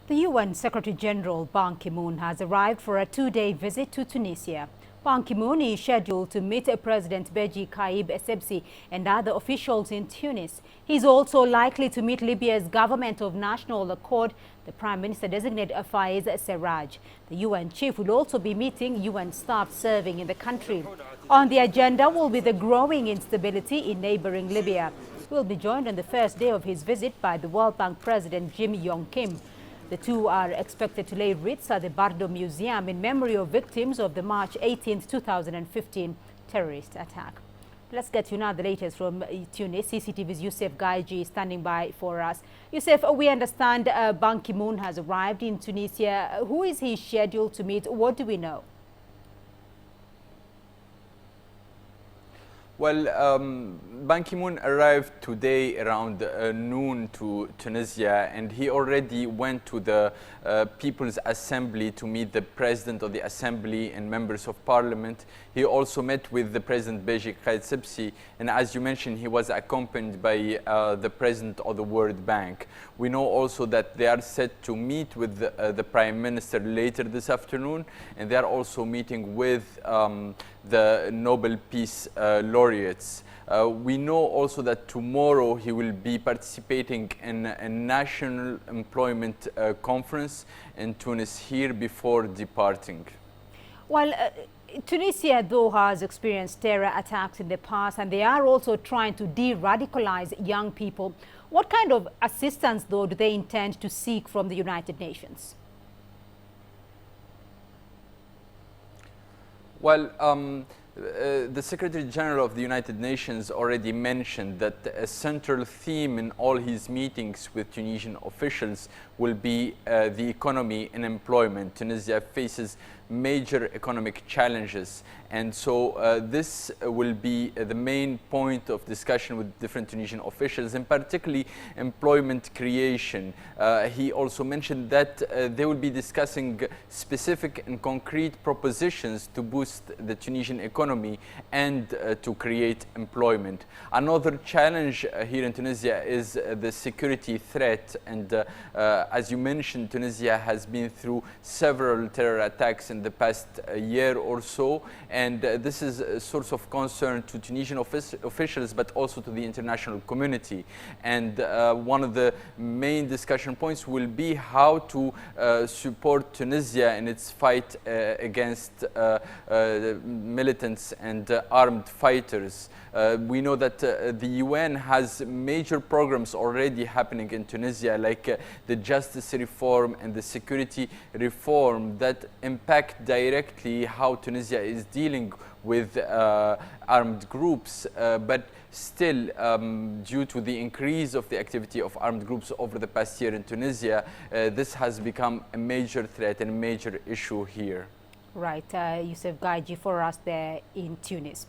The UN Secretary-General Ban Ki-moon has arrived for a two-day visit to Tunisia. Ban Ki-moon is scheduled to meet President Beji Caid Essebsi and other officials in Tunis. He is also likely to meet Libya's government of national accord, the Prime Minister-designate Faiez Serraj. The UN chief will also be meeting UN staff serving in the country. On the agenda will be the growing instability in neighbouring Libya. He will be joined on the first day of his visit by the World Bank President Jim Yong Kim. The two are expected to lay wreaths at the Bardo Museum in memory of victims of the March 18, 2015 terrorist attack. Let's get you now the latest from Tunis. CCTV's Youssef Gaiji is standing by for us. Youssef, we understand Ban Ki-moon has arrived in Tunisia. Who is he scheduled to meet? What do we know? Well, Ban Ki-moon arrived today around noon to Tunisia, and he already went to the People's Assembly to meet the President of the Assembly and members of Parliament. He also met with the President Beji Caid Essebsi, and as you mentioned, he was accompanied by the President of the World Bank. We know also that they are set to meet with the Prime Minister later this afternoon, and they are also meeting with the Nobel Peace Laureates. We know also that tomorrow he will be participating in a national employment conference in Tunis here before departing. Well, Tunisia, though, has experienced terror attacks in the past, and they are also trying to de-radicalize young people. What kind of assistance, though, do they intend to seek from the United Nations? Well, the Secretary General of the United Nations already mentioned that a central theme in all his meetings with Tunisian officials will be the economy and employment. Tunisia faces major economic challenges, and so this will be the main point of discussion with different Tunisian officials, and particularly employment creation. He also mentioned that they will be discussing specific and concrete propositions to boost the Tunisian economy and to create employment. Another challenge here in Tunisia is the security threat, and as you mentioned, Tunisia has been through several terror attacks in the past year or so, and this is a source of concern to Tunisian officials, but also to the international community. And one of the main discussion points will be how to support Tunisia in its fight against militants and armed fighters. We know that the UN has major programs already happening in Tunisia, like the justice reform and the security reform that impact directly how Tunisia is dealing with armed groups, but still, due to the increase of the activity of armed groups over the past year in Tunisia, this has become a major threat and a major issue here. Right, Youssef Gaiji for us there in Tunis.